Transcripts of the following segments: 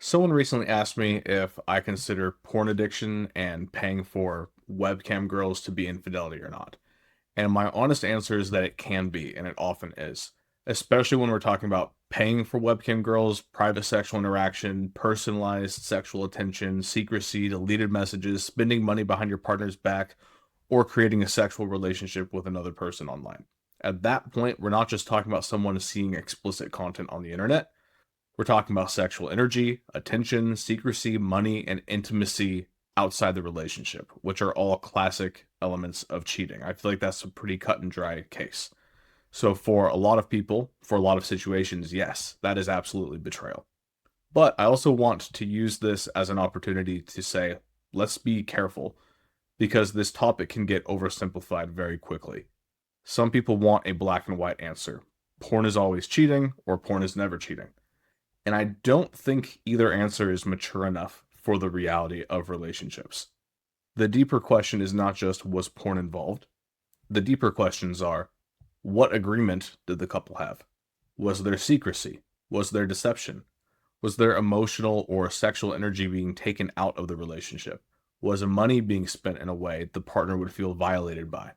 Someone recently asked me if I consider porn addiction and paying for webcam girls to be infidelity or not. And my honest answer is that it can be, and it often is, especially when we're talking about paying for webcam girls, private sexual interaction, personalized sexual attention, secrecy, deleted messages, spending money behind your partner's back, or creating a sexual relationship with another person online. At that point, we're not just talking about someone seeing explicit content on the internet. We're talking about sexual energy, attention, secrecy, money, and intimacy outside the relationship, which are all classic elements of cheating. I feel like that's a pretty cut and dry case. So, for a lot of people, for a lot of situations, yes, that is absolutely betrayal. But I also want to use this as an opportunity to say, let's be careful because this topic can get oversimplified very quickly. Some people want a black and white answer. Porn is always cheating, or porn is never cheating. And I don't think either answer is mature enough for the reality of relationships. The deeper question is not just was porn involved? The deeper questions are what agreement did the couple have? Was there secrecy? Was there deception? Was there emotional or sexual energy being taken out of the relationship? Was money being spent in a way the partner would feel violated by?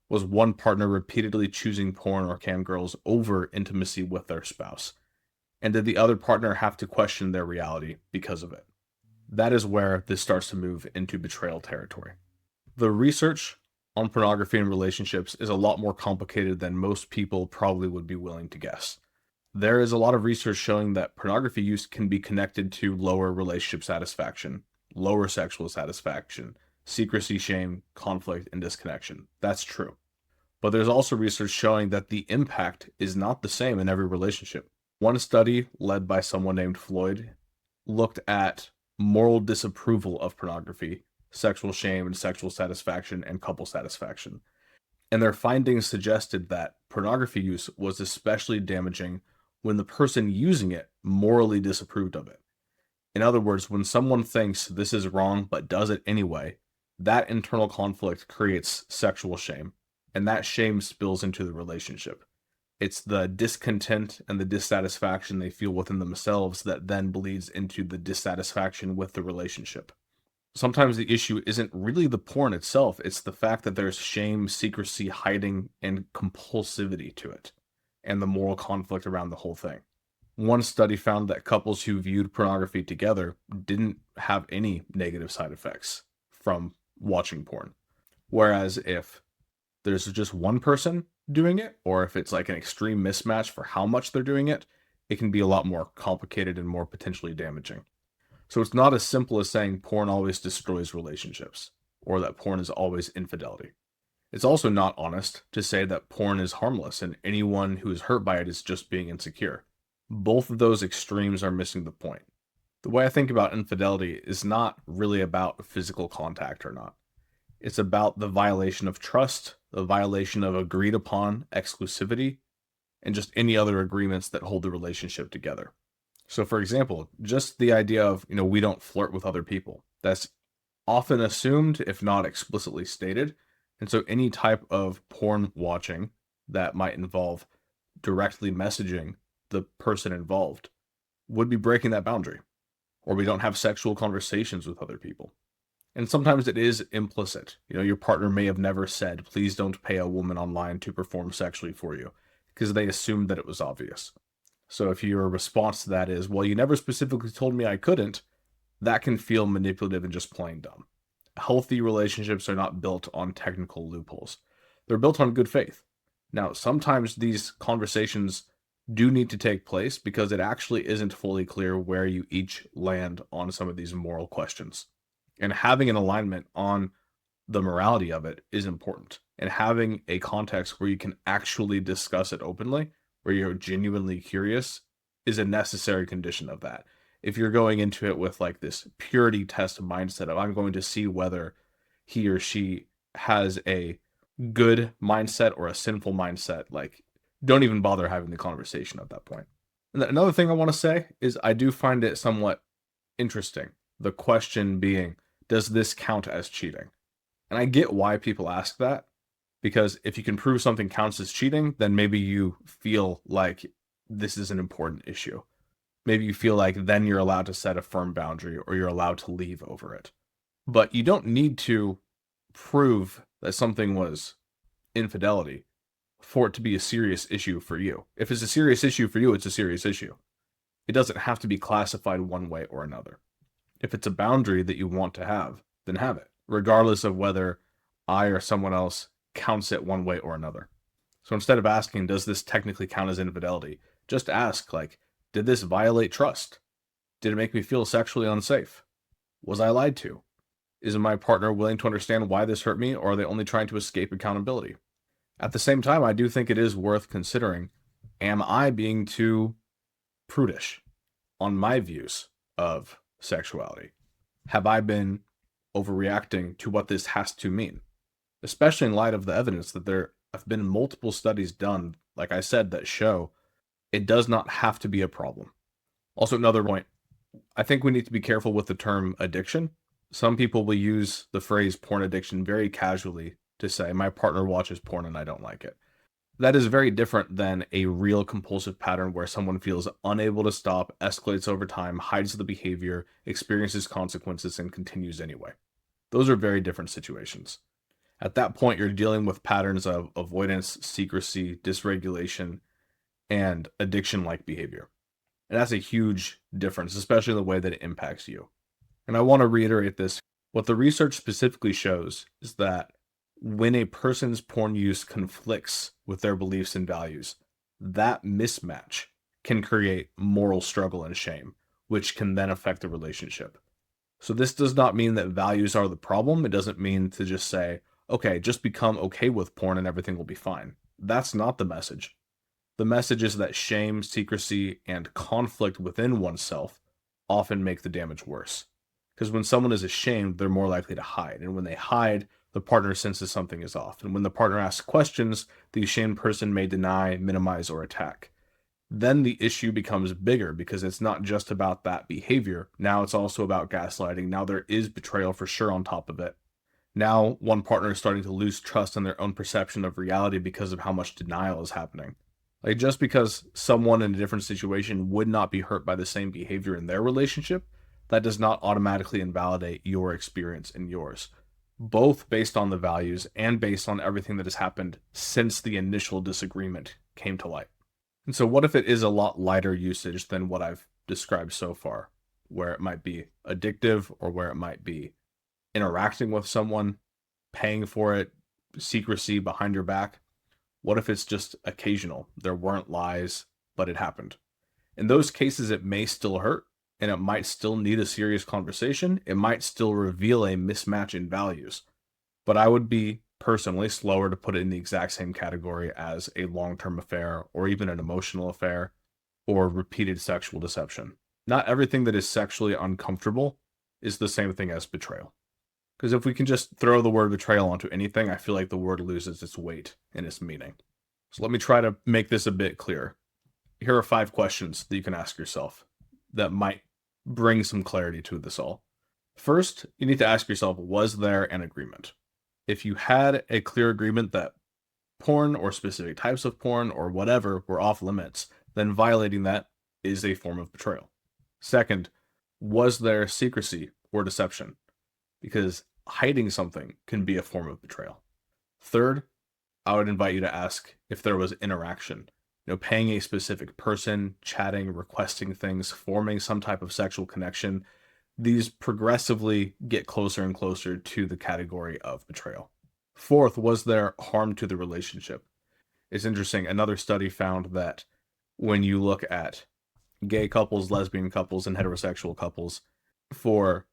Was one partner repeatedly choosing porn or cam girls over intimacy with their spouse? And did the other partner have to question their reality because of it? That is where this starts to move into betrayal territory. The research on pornography and relationships is a lot more complicated than most people probably would be willing to guess. There is a lot of research showing that pornography use can be connected to lower relationship satisfaction, lower sexual satisfaction, secrecy, shame, conflict, and disconnection. That's true. But there's also research showing that the impact is not the same in every relationship. One study, led by someone named Floyd, looked at moral disapproval of pornography, sexual shame and sexual satisfaction, and couple satisfaction. And their findings suggested that pornography use was especially damaging when the person using it morally disapproved of it. In other words, when someone thinks this is wrong but does it anyway, that internal conflict creates sexual shame, and that shame spills into the relationship. It's the discontent and the dissatisfaction they feel within themselves that then bleeds into the dissatisfaction with the relationship. Sometimes the issue isn't really the porn itself, it's the fact that there's shame, secrecy, hiding, and compulsivity to it, and the moral conflict around the whole thing. One study found that couples who viewed pornography together didn't have any negative side effects from watching porn. Whereas if there's just one person doing it, or if it's like an extreme mismatch for how much they're doing it, it can be a lot more complicated and more potentially damaging. So it's not as simple as saying porn always destroys relationships, or that porn is always infidelity. It's also not honest to say that porn is harmless and anyone who is hurt by it is just being insecure. Both of those extremes are missing the point. The way I think about infidelity is not really about physical contact or not. It's about the violation of trust, the violation of agreed upon exclusivity, and just any other agreements that hold the relationship together. So for example, just the idea of, we don't flirt with other people. That's often assumed, if not explicitly stated. And so any type of porn watching that might involve directly messaging the person involved would be breaking that boundary. Or we don't have sexual conversations with other people. And sometimes it is implicit. Your partner may have never said, please don't pay a woman online to perform sexually for you, because they assumed that it was obvious. So if your response to that is, well, you never specifically told me I couldn't, that can feel manipulative and just plain dumb. Healthy relationships are not built on technical loopholes. They're built on good faith. Now, sometimes these conversations do need to take place because it actually isn't fully clear where you each land on some of these moral questions. And having an alignment on the morality of it is important. And having a context where you can actually discuss it openly, where you're genuinely curious, is a necessary condition of that. If you're going into it with like this purity test mindset of I'm going to see whether he or she has a good mindset or a sinful mindset, like don't even bother having the conversation at that point. And another thing I want to say is I do find it somewhat interesting. The question being, does this count as cheating? And I get why people ask that, because if you can prove something counts as cheating, then maybe you feel like this is an important issue. maybe you feel like then you're allowed to set a firm boundary or you're allowed to leave over it. But you don't need to prove that something was infidelity for it to be a serious issue for you. If it's a serious issue for you, it's a serious issue. It doesn't have to be classified one way or another. If it's a boundary that you want to have, then have it, regardless of whether I or someone else counts it one way or another. So instead of asking, does this technically count as infidelity? Just ask, like, did this violate trust? Did it make me feel sexually unsafe? Was I lied to? Is my partner willing to understand why this hurt me, or are they only trying to escape accountability? At the same time, I do think it is worth considering, am I being too prudish on my views of sexuality? Have I been overreacting to what this has to mean? Especially in light of the evidence that there have been multiple studies done, like I said, that show it does not have to be a problem. Also, another point, I think we need to be careful with the term addiction. Some people will use the phrase porn addiction very casually to say, my partner watches porn and I don't like it. That is very different than a real compulsive pattern where someone feels unable to stop, escalates over time, hides the behavior, experiences consequences, and continues anyway. Those are very different situations. At that point, you're dealing with patterns of avoidance, secrecy, dysregulation, and addiction-like behavior. And that's a huge difference, especially in the way that it impacts you. And I want to reiterate this. What the research specifically shows is that when a person's porn use conflicts with their beliefs and values, that mismatch can create moral struggle and shame, which can then affect the relationship. So this does not mean that values are the problem. It doesn't mean to just say, okay, just become okay with porn and everything will be fine. That's not the message. The message is that shame, secrecy, and conflict within oneself often make the damage worse. Because when someone is ashamed, they're more likely to hide. And when they hide, the partner senses something is off. And when the partner asks questions, the ashamed person may deny, minimize, or attack. Then the issue becomes bigger because it's not just about that behavior. Now it's also about gaslighting. Now there is betrayal for sure on top of it. Now one partner is starting to lose trust in their own perception of reality because of how much denial is happening. Like, just because someone in a different situation would not be hurt by the same behavior in their relationship, that does not automatically invalidate your experience and yours, both based on the values and based on everything that has happened since the initial disagreement came to light. And so what if it is a lot lighter usage than what I've described so far, where it might be addictive or where it might be interacting with someone, paying for it, secrecy behind your back? What if it's just occasional? There weren't lies, but it happened. In those cases, it may still hurt, and it might still need a serious conversation. It might still reveal a mismatch in values. But I would be personally slower to put it in the exact same category as a long-term affair or even an emotional affair or repeated sexual deception. Not everything that is sexually uncomfortable is the same thing as betrayal. Because if we can just throw the word betrayal onto anything, I feel like the word loses its weight and its meaning. So let me try to make this a bit clearer. Here are 5 questions that you can ask yourself that might bring some clarity to this all. First, you need to ask yourself, was there an agreement? If you had a clear agreement that porn or specific types of porn or whatever were off limits, then violating that is a form of betrayal. Second, was there secrecy or deception? Because hiding something can be a form of betrayal. Third, I would invite you to ask if there was interaction. Paying a specific person, chatting, requesting things, forming some type of sexual connection. These progressively get closer and closer to the category of betrayal. Fourth, was there harm to the relationship? It's interesting. Another study found that when you look at gay couples, lesbian couples, and heterosexual couples, for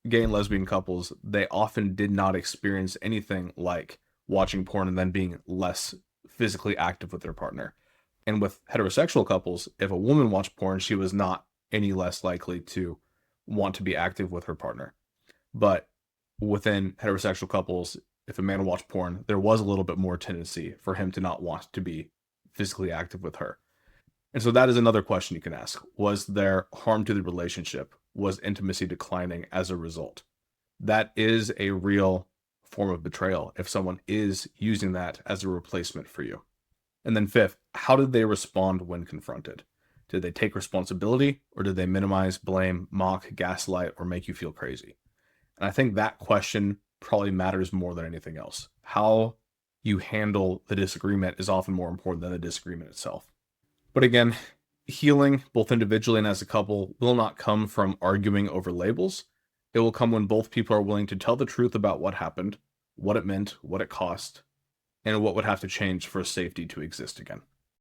gay and lesbian couples, they often did not experience anything like watching porn and then being less physically active with their partner. And with heterosexual couples, if a woman watched porn, she was not any less likely to want to be active with her partner. But within heterosexual couples, if a man watched porn, there was a little bit more tendency for him to not want to be physically active with her. And so that is another question you can ask. Was there harm to the relationship? Was intimacy declining as a result? That is a real form of betrayal if someone is using that as a replacement for you. And then fifth, how did they respond when confronted? Did they take responsibility, or did they minimize, blame, mock, gaslight, or make you feel crazy? And I think that question probably matters more than anything else. How you handle the disagreement is often more important than the disagreement itself. But again, healing, both individually and as a couple, will not come from arguing over labels. It will come when both people are willing to tell the truth about what happened, what it meant, what it cost, and what would have to change for safety to exist again.